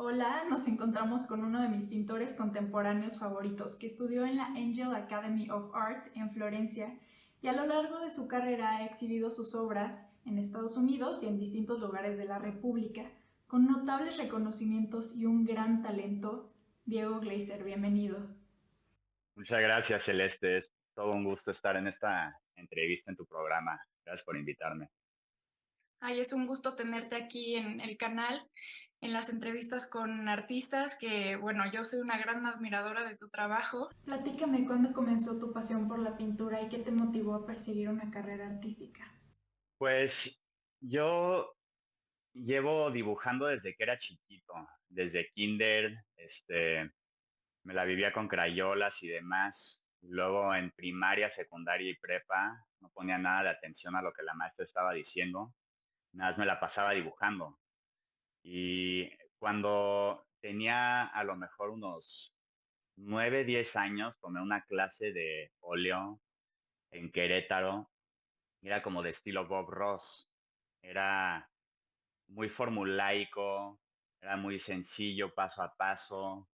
Hola, nos encontramos con uno de mis pintores contemporáneos favoritos, que estudió en la Angel Academy of Art en Florencia y a lo largo de su carrera ha exhibido sus obras en Estados Unidos y en distintos lugares de la República, con notables reconocimientos y un gran talento. Diego Gleiser, bienvenido. Muchas gracias, Celeste. Es todo un gusto estar en esta entrevista en tu programa. Gracias por invitarme. Ay, es un gusto tenerte aquí en el canal, en las entrevistas con artistas, que bueno, yo soy una gran admiradora de tu trabajo. Platícame cuándo comenzó tu pasión por la pintura y qué te motivó a perseguir una carrera artística. Pues yo llevo dibujando desde que era chiquito, desde kinder, me la vivía con crayolas y demás. Luego en primaria, secundaria y prepa no ponía nada de atención a lo que la maestra estaba diciendo, nada más me la pasaba dibujando. Y cuando tenía a lo mejor unos 9, 10 años, tomé una clase de óleo en Querétaro. Era como de estilo Bob Ross. Era muy formulaico, era muy sencillo, paso a paso.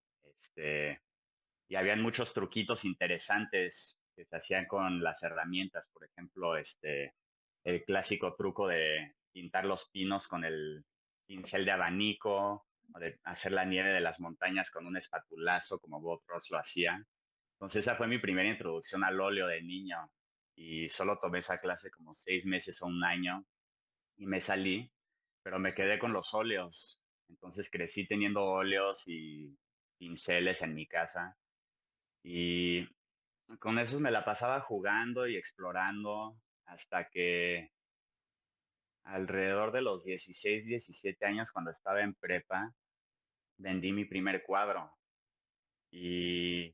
Y habían muchos truquitos interesantes que se hacían con las herramientas. Por ejemplo, el clásico truco de pintar los pinos con el pincel de abanico, o de hacer la nieve de las montañas con un espatulazo, como Bob Ross lo hacía. Entonces esa fue mi primera introducción al óleo de niño y solo tomé esa clase como 6 meses o un año y me salí, pero me quedé con los óleos. Entonces crecí teniendo óleos y pinceles en mi casa y con eso me la pasaba jugando y explorando hasta que alrededor de los 16, 17 años, cuando estaba en prepa, vendí mi primer cuadro y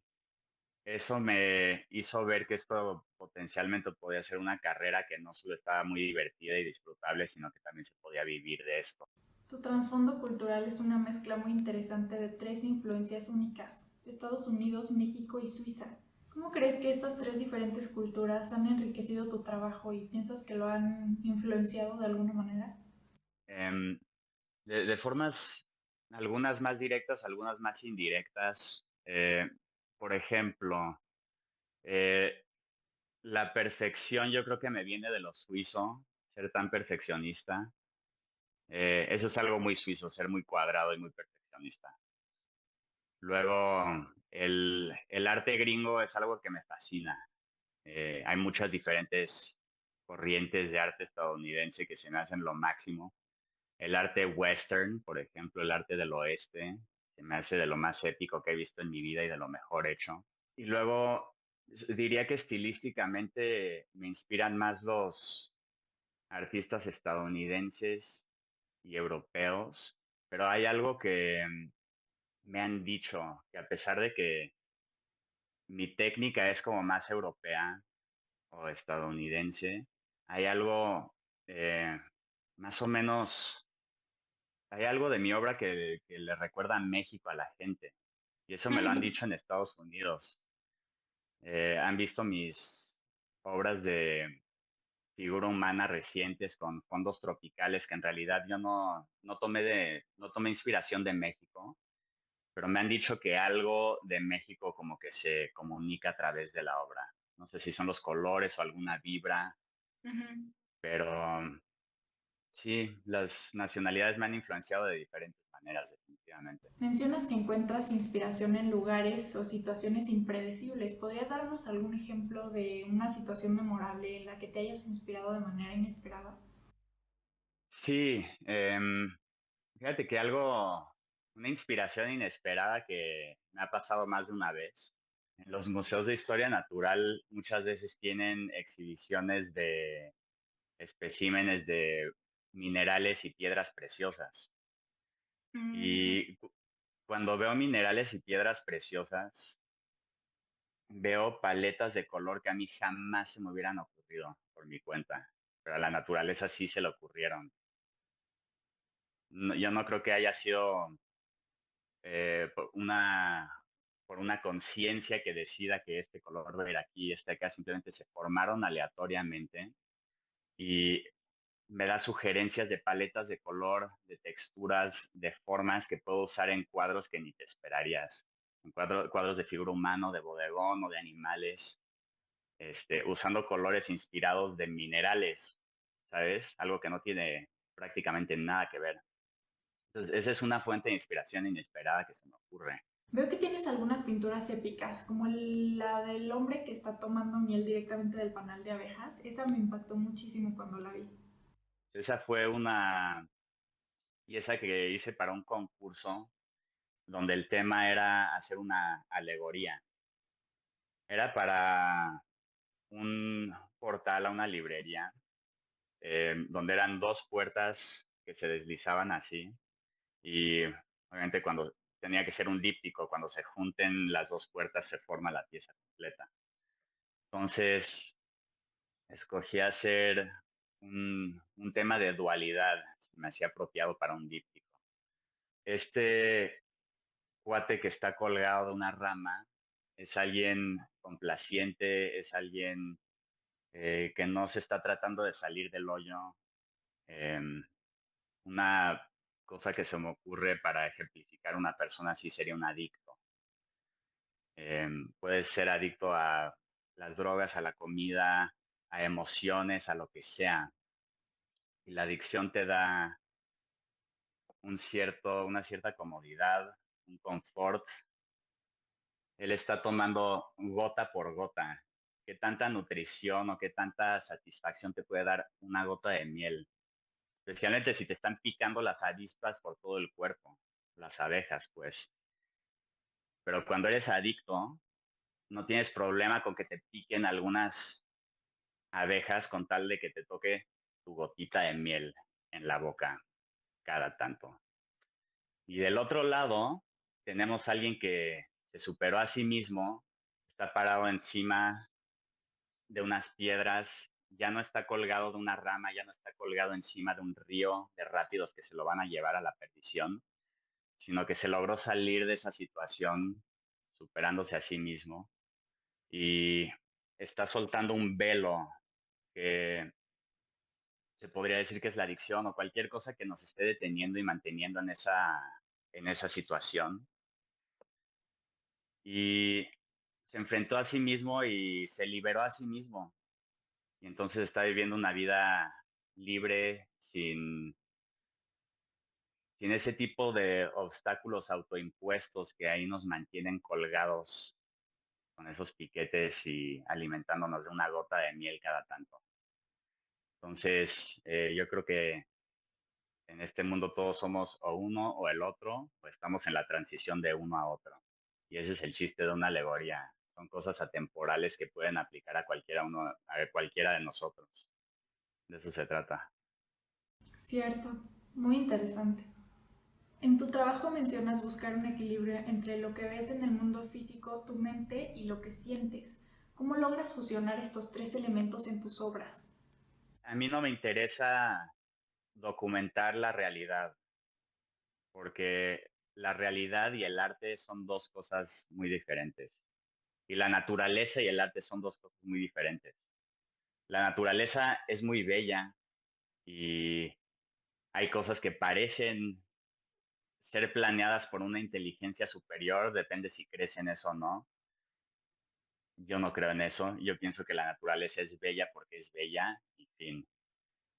eso me hizo ver que esto potencialmente podía ser una carrera que no solo estaba muy divertida y disfrutable, sino que también se podía vivir de esto. Tu trasfondo cultural es una mezcla muy interesante de tres influencias únicas: Estados Unidos, México y Suiza. ¿Cómo crees que estas tres diferentes culturas han enriquecido tu trabajo y piensas que lo han influenciado de alguna manera? Em, de formas, algunas más directas, algunas más indirectas. Por ejemplo, eh, la perfección yo creo que me viene de lo suizo, ser tan perfeccionista. Eso es algo muy suizo, ser muy cuadrado y muy perfeccionista. Luego, el arte gringo es algo que me fascina. Hay muchas diferentes corrientes de arte estadounidense que se me hacen lo máximo. El arte western, por ejemplo, el arte del oeste, se me hace de lo más épico que he visto en mi vida y de lo mejor hecho. Y luego diría que estilísticamente me inspiran más los artistas estadounidenses y europeos, pero hay algo que me han dicho, que a pesar de que mi técnica es como más europea o estadounidense, hay algo eh, más o menos, hay algo de mi obra que le recuerda a México a la gente. Y eso me lo han dicho en Estados Unidos. Han visto mis obras de figura humana recientes con fondos tropicales que en realidad yo no tomé inspiración de México, pero me han dicho que algo de México como que se comunica a través de la obra. No sé si son los colores o alguna vibra, Ujú. pero sí, las nacionalidades me han influenciado de diferentes maneras, definitivamente. Mencionas que encuentras inspiración en lugares o situaciones impredecibles. ¿Podrías darnos algún ejemplo de una situación memorable en la que te hayas inspirado de manera inesperada? Sí, fíjate que una inspiración inesperada que me ha pasado más de una vez. En los museos de historia natural muchas veces tienen exhibiciones de especímenes de minerales y piedras preciosas. Mm, Y cuando veo minerales y piedras preciosas, veo paletas de color que a mí jamás se me hubieran ocurrido por mi cuenta, pero a la naturaleza sí se le ocurrieron. Yo no creo que haya sido eh, por una, por una conciencia que decida que este color va a ir aquí, este acá, simplemente se formaron aleatoriamente y me da sugerencias de paletas de color, de texturas, de formas que puedo usar en cuadros que ni te esperarías. En cuadros de figura humana, de bodegón o de animales, usando colores inspirados de minerales, ¿sabes? Algo que no tiene prácticamente nada que ver. Entonces, esa es una fuente de inspiración inesperada que se me ocurre. Veo que tienes algunas pinturas épicas, como la del hombre que está tomando miel directamente del panal de abejas. Esa me impactó muchísimo cuando la vi. Esa fue una pieza que hice para un concurso donde el tema era hacer una alegoría. Era para un portal a una librería, donde eran dos puertas que se deslizaban así y obviamente cuando tenía que ser un díptico, cuando se junten las dos puertas se forma la pieza completa. Entonces, escogí hacer un tema de dualidad, se me hacía apropiado para un díptico. Este cuate que está colgado de una rama es alguien complaciente, es alguien que no se está tratando de salir del hoyo. Em, una cosa que se me ocurre para ejemplificar una persona así sería un adicto. Puedes ser adicto a las drogas, a la comida, a emociones, a lo que sea. Y la adicción te da una cierta comodidad, un confort. Él está tomando gota por gota. ¿Qué tanta nutrición o qué tanta satisfacción te puede dar una gota de miel? Especialmente si te están picando las avispas por todo el cuerpo, las abejas, pues. Pero cuando eres adicto, no tienes problema con que te piquen algunas abejas con tal de que te toque tu gotita de miel en la boca cada tanto. Y del otro lado, tenemos a alguien que se superó a sí mismo, está parado encima de unas piedras, ya no está colgado de una rama, ya no está colgado encima de un río de rápidos que se lo van a llevar a la perdición, sino que se logró salir de esa situación superándose a sí mismo y está soltando un velo que se podría decir que es la adicción o cualquier cosa que nos esté deteniendo y manteniendo en esa situación. Y se enfrentó a sí mismo y se liberó a sí mismo. Y entonces está viviendo una vida libre, sin ese tipo de obstáculos autoimpuestos que ahí nos mantienen colgados con esos piquetes y alimentándonos de una gota de miel cada tanto. Entonces, yo creo que en este mundo todos somos o uno o el otro, o estamos en la transición de uno a otro. Y ese es el chiste de una alegoría. Son cosas atemporales que pueden aplicar a cualquiera de nosotros. De eso se trata. Cierto, muy interesante. En tu trabajo mencionas buscar un equilibrio entre lo que ves en el mundo físico, tu mente y lo que sientes. ¿Cómo logras fusionar estos tres elementos en tus obras? A mí no me interesa documentar la realidad, porque la realidad y el arte son dos cosas muy diferentes. Y la naturaleza y el arte son dos cosas muy diferentes. La naturaleza es muy bella y hay cosas que parecen ser planeadas por una inteligencia superior, depende si crees en eso o no. Yo no creo en eso. Yo pienso que la naturaleza es bella porque es bella y fin.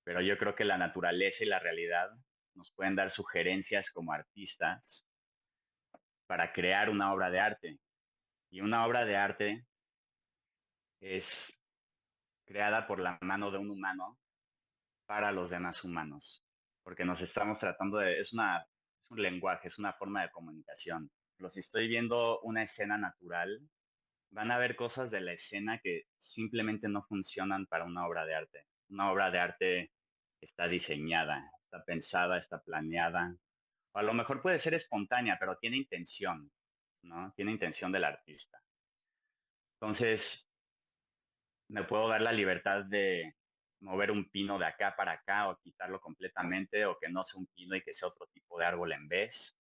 Pero yo creo que la naturaleza y la realidad nos pueden dar sugerencias como artistas para crear una obra de arte. Y una obra de arte es creada por la mano de un humano para los demás humanos, porque nos estamos tratando es un lenguaje, es una forma de comunicación. Pero si estoy viendo una escena natural, van a haber cosas de la escena que simplemente no funcionan para una obra de arte. Una obra de arte está diseñada, está pensada, está planeada, o a lo mejor puede ser espontánea, pero tiene intención, ¿no? Tiene intención del artista. Entonces, me puedo dar la libertad de mover un pino de acá para acá o quitarlo completamente o que no sea un pino y que sea otro tipo de árbol en vez.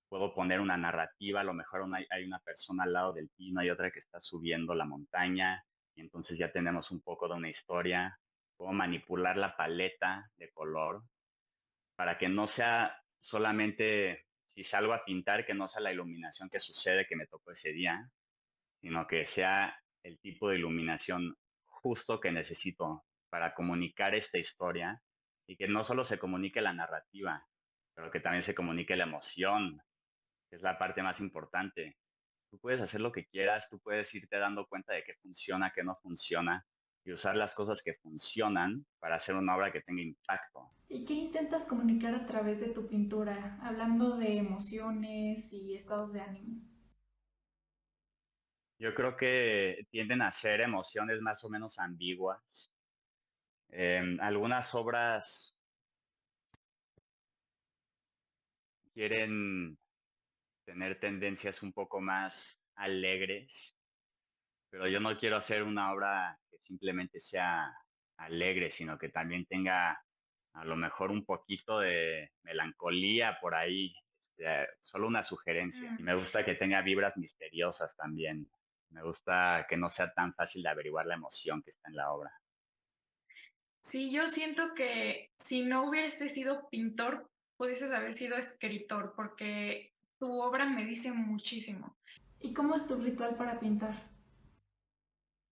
Puedo poner una narrativa, a lo mejor hay una persona al lado del pino y otra que está subiendo la montaña y entonces ya tenemos un poco de una historia. cómo manipular la paleta de color para que no sea solamente, si salgo a pintar, que no sea la iluminación que sucede que me tocó ese día, sino que sea el tipo de iluminación justo que necesito para comunicar esta historia y que no solo se comunique la narrativa, pero que también se comunique la emoción, que es la parte más importante. Tú puedes hacer lo que quieras, tú puedes irte dando cuenta de qué funciona, qué no funciona y usar las cosas que funcionan para hacer una obra que tenga impacto. ¿Y qué intentas comunicar a través de tu pintura, hablando de emociones y estados de ánimo? Yo creo que tienden a ser emociones más o menos ambiguas. Algunas obras quieren tener tendencias un poco más alegres, pero yo no quiero hacer una obra que simplemente sea alegre, sino que también tenga a lo mejor un poquito de melancolía por ahí, solo una sugerencia. Y me gusta que tenga vibras misteriosas también. Me gusta que no sea tan fácil de averiguar la emoción que está en la obra. Sí, yo siento que si no hubiese sido pintor, pudieses haber sido escritor, porque tu obra me dice muchísimo. ¿Y cómo es tu ritual para pintar?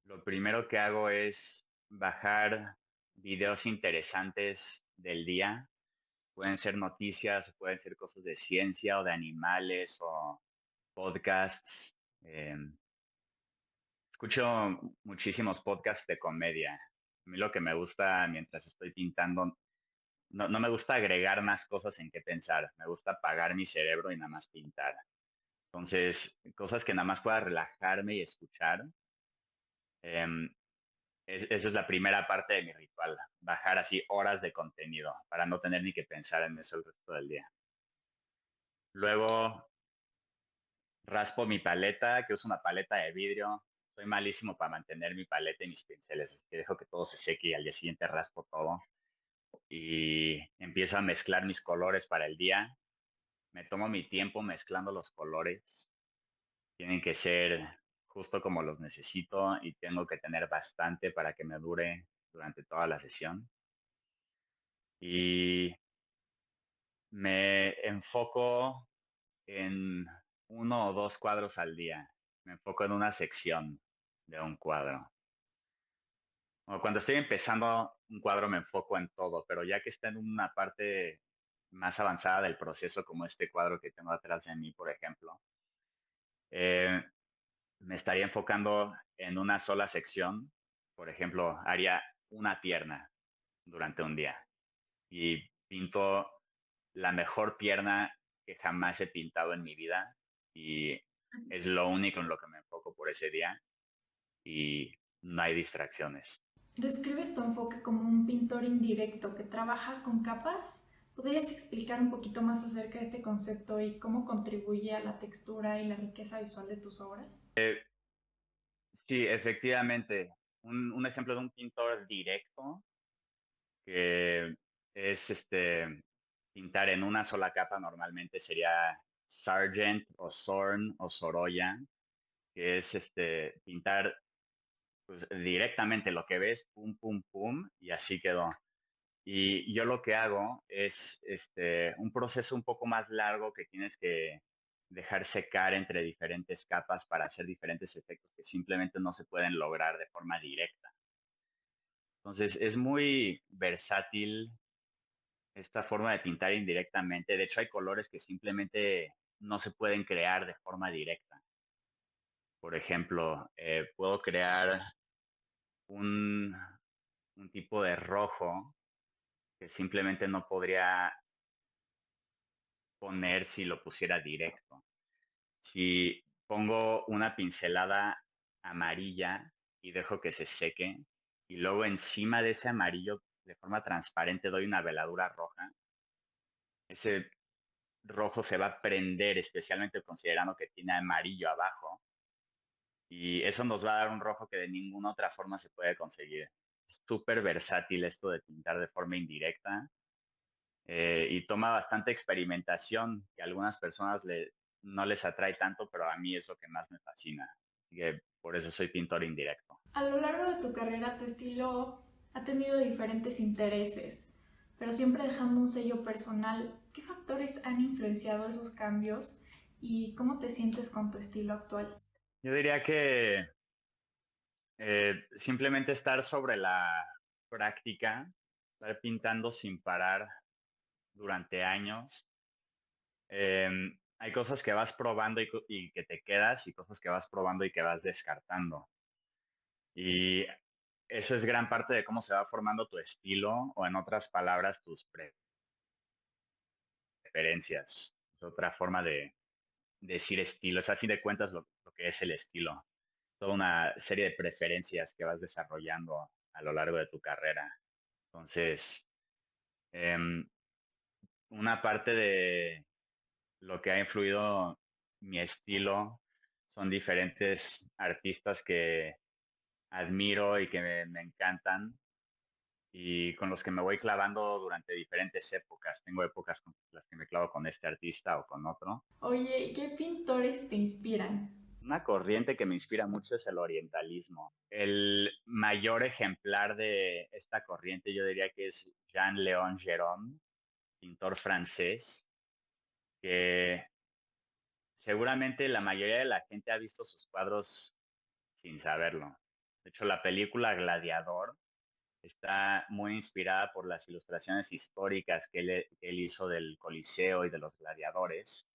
Lo primero que hago es bajar videos interesantes del día. Pueden ser noticias, o pueden ser cosas de ciencia o de animales o podcasts. Escucho muchísimos podcasts de comedia. A mí lo que me gusta mientras estoy pintando, no me gusta agregar más cosas en qué pensar. Me gusta apagar mi cerebro y nada más pintar. Entonces, cosas que nada más pueda relajarme y escuchar. em, Esa es la primera parte de mi ritual, bajar así horas de contenido para no tener ni que pensar en eso el resto del día. Luego raspo mi paleta, que es una paleta de vidrio. Soy malísimo para mantener mi paleta y mis pinceles, así que dejo que todo se seque y al día siguiente raspo todo. Y empiezo a mezclar mis colores para el día. Me tomo mi tiempo mezclando los colores. Tienen que ser justo como los necesito y tengo que tener bastante para que me dure durante toda la sesión. Y me enfoco en uno o dos cuadros al día. Me enfoco en una sección de un cuadro. O cuando estoy empezando un cuadro me enfoco en todo, pero ya que está en una parte más avanzada del proceso, como este cuadro que tengo atrás de mí, por ejemplo, eh, me estaría enfocando en una sola sección. Por ejemplo, haría una pierna durante un día y pinto la mejor pierna que jamás he pintado en mi vida y es lo único en lo que me enfoco por ese día y no hay distracciones. Describes tu enfoque como un pintor indirecto que trabaja con capas. ¿Podrías explicar un poquito más acerca de este concepto y cómo contribuye a la textura y la riqueza visual de tus obras? Sí, efectivamente, un ejemplo de un pintor directo que es pintar en una sola capa normalmente sería Sargent o Zorn o Sorolla, que es pintar pues, directamente lo que ves, pum, pum, pum, y así quedó. Y yo lo que hago es un proceso un poco más largo que tienes que dejar secar entre diferentes capas para hacer diferentes efectos que simplemente no se pueden lograr de forma directa. Entonces, es muy versátil esta forma de pintar indirectamente. De hecho, hay colores que simplemente no se pueden crear de forma directa. Por ejemplo, puedo crear un, un tipo de rojo que simplemente no podría poner si lo pusiera directo. Si pongo una pincelada amarilla y dejo que se seque y luego encima de ese amarillo de forma transparente doy una veladura roja, ese rojo se va a prender, especialmente considerando que tiene amarillo abajo, y eso nos va a dar un rojo que de ninguna otra forma se puede conseguir. Es súper versátil esto de pintar de forma indirecta y toma bastante experimentación que a algunas personas no les atrae tanto, pero a mí es lo que más me fascina. Así que por eso soy pintor indirecto. A lo largo de tu carrera, tu estilo Ha tenido diferentes intereses, pero siempre dejando un sello personal. ¿Qué factores han influenciado esos cambios y cómo te sientes con tu estilo actual? Yo diría que simplemente estar sobre la práctica, estar pintando sin parar durante años. Hay cosas que vas probando y que te quedas y cosas que vas probando y que vas descartando. Y eso es gran parte de cómo se va formando tu estilo o en otras palabras, tus preferencias. Es otra forma de decir estilo. Es a fin de cuentas lo que es el estilo. Toda una serie de preferencias que vas desarrollando a lo largo de tu carrera. Entonces, em, una parte de lo que ha influido mi estilo son diferentes artistas que admiro y que me encantan y con los que me voy clavando durante diferentes épocas. Tengo épocas con las que me clavo con este artista o con otro. Oye, ¿qué pintores te inspiran? Una corriente que me inspira mucho es el orientalismo. El mayor ejemplar de esta corriente yo diría que es Jean-Léon Gérôme, pintor francés, que seguramente la mayoría de la gente ha visto sus cuadros sin saberlo. De hecho, la película Gladiador está muy inspirada por las ilustraciones históricas que él hizo del Coliseo y de los gladiadores.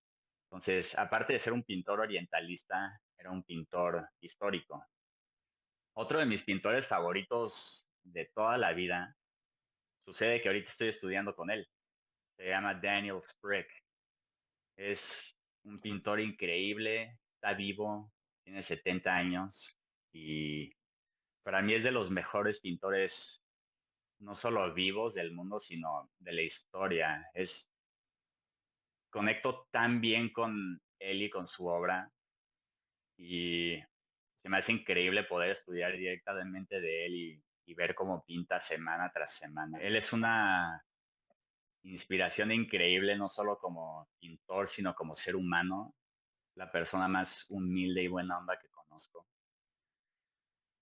Entonces, aparte de ser un pintor orientalista, era un pintor histórico. Otro de mis pintores favoritos de toda la vida, sucede que ahorita estoy estudiando con él. Se llama Daniel Sprigg. Es un pintor increíble, está vivo, tiene 70 años y para mí es de los mejores pintores, no solo vivos del mundo, sino de la historia. Conecto tan bien con él y con su obra y se me hace increíble poder estudiar directamente de él y ver cómo pinta semana tras semana. Él es una inspiración increíble, no solo como pintor, sino como ser humano, la persona más humilde y buena onda que conozco.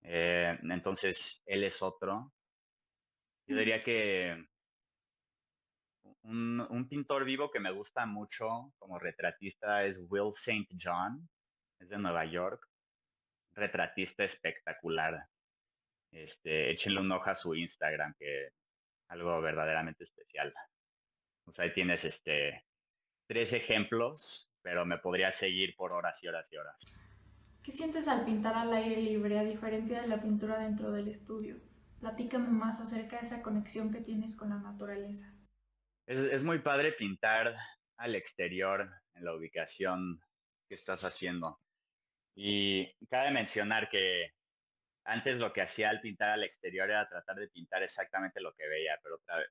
Entonces, él es otro. Yo diría que un pintor vivo que me gusta mucho como retratista es Will Saint John, es de Nueva York, retratista espectacular. Échenle un ojo a su Instagram, que es algo verdaderamente especial. O sea, ahí tienes 3 ejemplos, pero me podría seguir por horas y horas y horas. ¿Qué sientes al pintar al aire libre a diferencia de la pintura dentro del estudio? Platícame más acerca de esa conexión que tienes con la naturaleza. Es muy padre pintar al exterior en la ubicación que estás haciendo. Y cabe mencionar que antes lo que hacía al pintar al exterior era tratar de pintar exactamente lo que veía, pero otra vez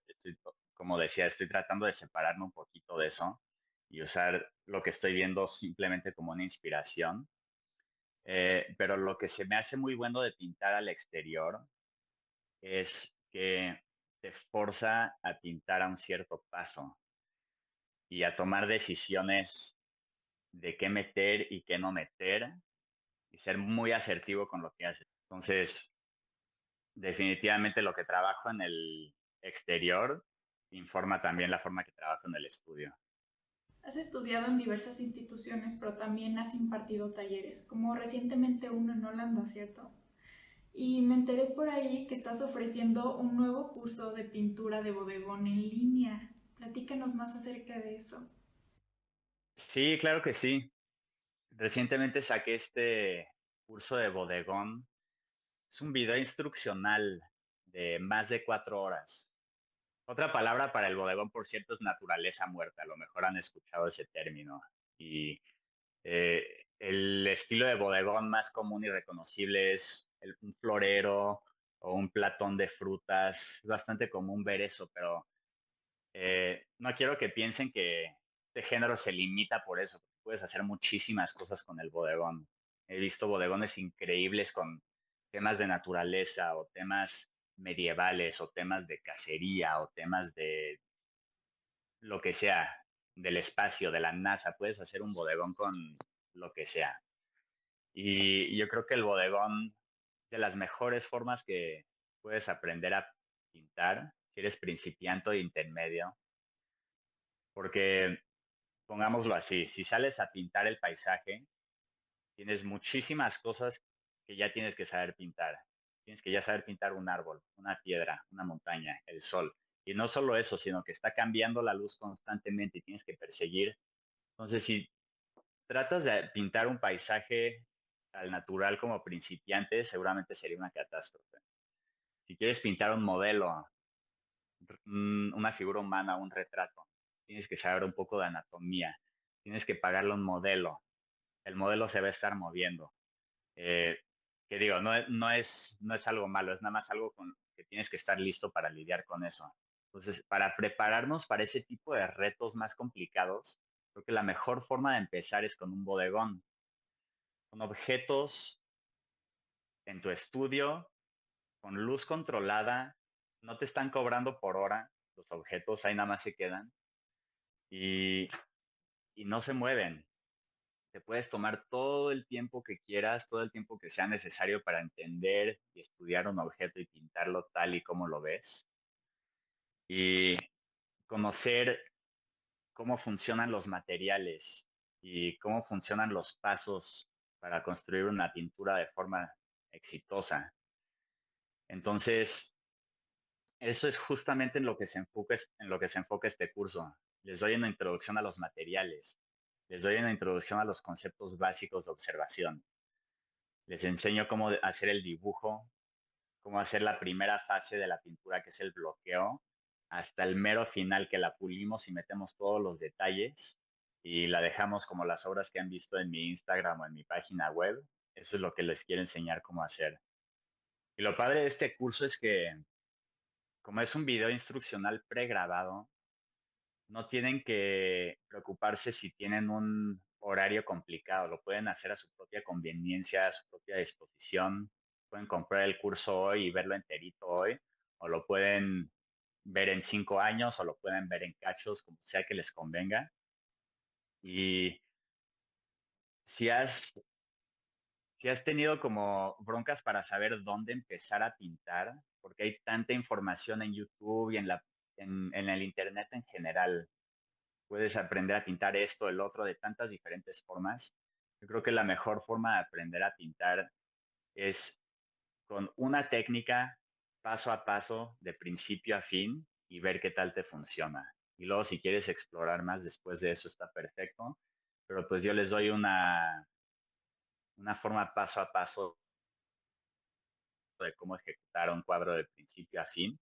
como decía, estoy tratando de separarme un poquito de eso y usar lo que estoy viendo simplemente como una inspiración. Pero lo que se me hace muy bueno de pintar al exterior es que te forza a pintar a un cierto paso y a tomar decisiones de qué meter y qué no meter y ser muy asertivo con lo que haces. Entonces, definitivamente lo que trabajo en el exterior informa también la forma que trabajo en el estudio. Has estudiado en diversas instituciones, pero también has impartido talleres, como recientemente uno en Holanda, ¿cierto? Y me enteré por ahí que estás ofreciendo un nuevo curso de pintura de bodegón en línea. Platícanos más acerca de eso. Sí, claro que sí. Recientemente saqué este curso de bodegón. Es un video instruccional de más de 4 horas. Otra palabra para el bodegón, por cierto, es naturaleza muerta. A lo mejor han escuchado ese término. Y eh, el estilo de bodegón más común y reconocible es un florero o un platón de frutas. Es bastante común ver eso, pero no quiero que piensen que este género se limita por eso, porque puedes hacer muchísimas cosas con el bodegón. He visto bodegones increíbles con temas de naturaleza o temas medievales o temas de cacería o temas de lo que sea, del espacio, de la NASA. Puedes hacer un bodegón con lo que sea. Y yo creo que el bodegón, de las mejores formas que puedes aprender a pintar, si eres principiante o intermedio, porque pongámoslo así, si sales a pintar el paisaje, tienes muchísimas cosas que ya tienes que saber pintar. Tienes que ya saber pintar un árbol, una piedra, una montaña, el sol. Y no solo eso, sino que está cambiando la luz constantemente y tienes que perseguir. Entonces, si tratas de pintar un paisaje al natural como principiante, seguramente sería una catástrofe. Si quieres pintar un modelo, una figura humana, un retrato, tienes que saber un poco de anatomía, tienes que pagarle un modelo, el modelo se va a estar moviendo. Eh, que digo, no es algo malo, es nada más algo con que tienes que estar listo para lidiar con eso. Entonces, para prepararnos para ese tipo de retos más complicados, creo que la mejor forma de empezar es con un bodegón, con objetos en tu estudio, con luz controlada, no te están cobrando por hora, los objetos ahí nada más se quedan y, y no se mueven. Te puedes tomar todo el tiempo que quieras, todo el tiempo que sea necesario para entender y estudiar un objeto y pintarlo tal y como lo ves. Y conocer cómo funcionan los materiales y cómo funcionan los pasos para construir una pintura de forma exitosa. Entonces, eso es justamente en lo que se enfoca este curso. Les doy una introducción a los materiales, les doy una introducción a los conceptos básicos de observación. Les enseño cómo hacer el dibujo, cómo hacer la primera fase de la pintura, que es el bloqueo, hasta el mero final que la pulimos y metemos todos los detalles y la dejamos como las obras que han visto en mi Instagram o en mi página web. Eso es lo que les quiero enseñar cómo hacer. Y lo padre de este curso es que, como es un video instruccional pregrabado, no tienen que preocuparse si tienen un horario complicado, lo pueden hacer a su propia conveniencia, a su propia disposición. Pueden comprar el curso hoy y verlo enterito hoy, o lo pueden ver en 5 años, o lo pueden ver en cachos, como sea que les convenga. Y si has, si has tenido como broncas para saber dónde empezar a pintar, porque hay tanta información en YouTube y en el Internet en general, puedes aprender a pintar esto, el otro, de tantas diferentes formas. Yo creo que la mejor forma de aprender a pintar es con una técnica paso a paso, de principio a fin, y ver qué tal te funciona. Y luego si quieres explorar más después de eso está perfecto, pero pues yo les doy una forma paso a paso de cómo ejecutar un cuadro de principio a fin.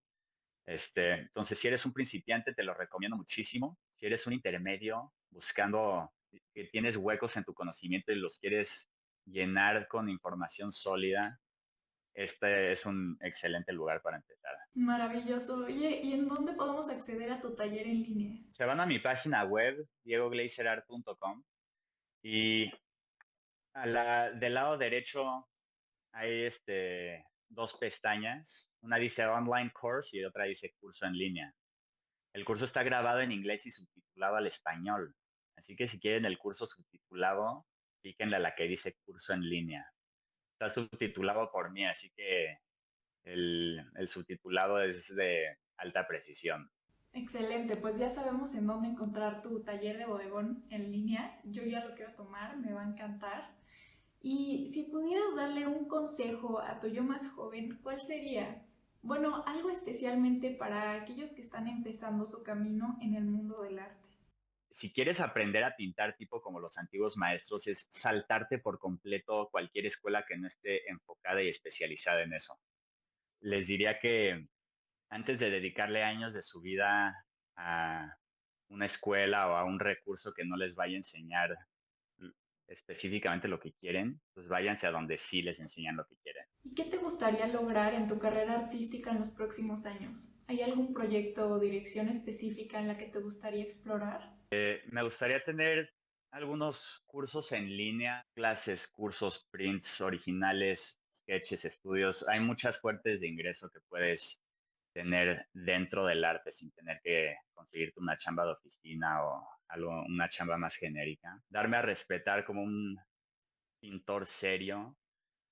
Entonces, si eres un principiante, te lo recomiendo muchísimo. Si eres un intermedio, buscando que tienes huecos en tu conocimiento y los quieres llenar con información sólida, este es un excelente lugar para empezar. Maravilloso. Oye, ¿y en dónde podemos acceder a tu taller en línea? Se van a mi página web, diegoglazerart.com, y del lado derecho hay dos pestañas. Una dice Online Course y otra dice Curso en línea. El curso está grabado en inglés y subtitulado al español. Así que si quieren el curso subtitulado, píquenle a la que dice curso en línea. Está subtitulado por mí, así que el subtitulado es de alta precisión. Excelente, pues ya sabemos en dónde encontrar tu taller de bodegón en línea. Yo ya lo quiero tomar, me va a encantar. Y si pudieras darle un consejo a tu yo más joven, ¿cuál sería? Bueno, algo especialmente para aquellos que están empezando su camino en el mundo del arte. Si quieres aprender a pintar tipo como los antiguos maestros, es saltarte por completo cualquier escuela que no esté enfocada y especializada en eso. Les diría que antes de dedicarle años de su vida a una escuela o a un recurso que no les vaya a enseñar específicamente lo que quieren, pues váyanse a donde sí les enseñan lo que quieren. ¿Y qué te gustaría lograr en tu carrera artística en los próximos años? ¿Hay algún proyecto o dirección específica en la que te gustaría explorar? Me gustaría tener algunos cursos en línea, clases, cursos, prints originales, sketches, estudios. Hay muchas fuentes de ingreso que puedes tener dentro del arte sin tener que conseguirte una chamba de oficina o una chamba más genérica. Darme a respetar como un pintor serio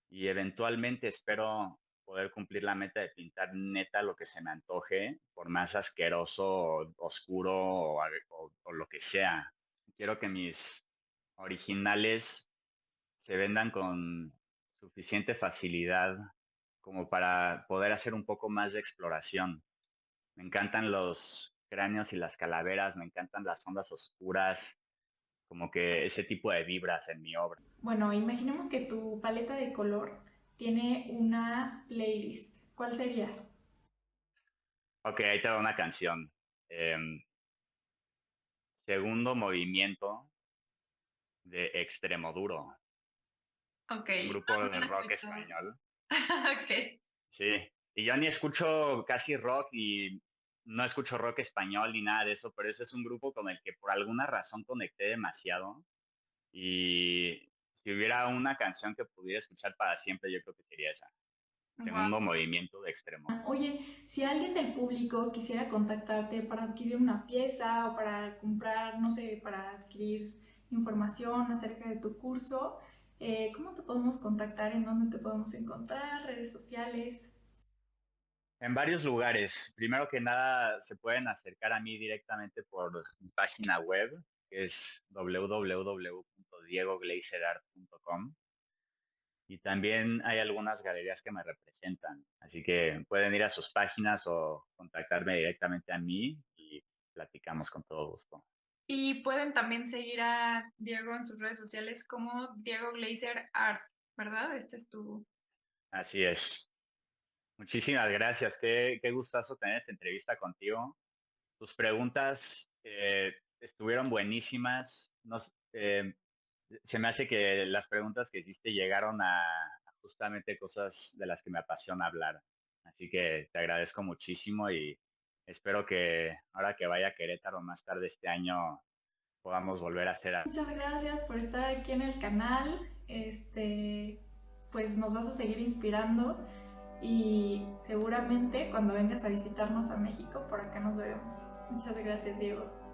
y eventualmente espero poder cumplir la meta de pintar neta lo que se me antoje, por más asqueroso, oscuro o lo que sea. Quiero que mis originales se vendan con suficiente facilidad como para poder hacer un poco más de exploración. Me encantan los cráneos y las calaveras, me encantan las ondas oscuras, como que ese tipo de vibras en mi obra. Bueno, imaginemos que tu paleta de color tiene una playlist. ¿Cuál sería? Ok, ahí te va una canción. Em, Segundo movimiento de Extremoduro, Ok, un grupo no de lo he rock escuchado. español. Ok, Sí, y yo ni escucho casi rock y no escucho rock español ni nada de eso, pero ese es un grupo con el que por alguna razón conecté demasiado y si hubiera una canción que pudiera escuchar para siempre, yo creo que sería esa. Segundo wow. movimiento de Extremoduro. Oye, si alguien del público quisiera contactarte para adquirir una pieza o para comprar, no sé, para adquirir información acerca de tu curso, ¿cómo te podemos contactar? ¿En dónde te podemos encontrar? ¿Redes sociales? En varios lugares. Primero que nada, se pueden acercar a mí directamente por mi página web, que es www.diegoglazerart.com. Y también hay algunas galerías que me representan. Así que pueden ir a sus páginas o contactarme directamente a mí y platicamos con todo gusto. Y pueden también seguir a Diego en sus redes sociales como Diego Glazer Art, ¿verdad? Este es tu... Así es. Muchísimas gracias. Qué gustazo tener esta entrevista contigo. Tus preguntas estuvieron buenísimas. Se me hace que las preguntas que hiciste llegaron a justamente cosas de las que me apasiona hablar. Así que te agradezco muchísimo y espero que ahora que vaya a Querétaro más tarde este año podamos volver a hacer. Muchas gracias por estar aquí en el canal. Pues nos vas a seguir inspirando y seguramente cuando vengas a visitarnos a México, por acá nos veremos. Muchas gracias, Diego.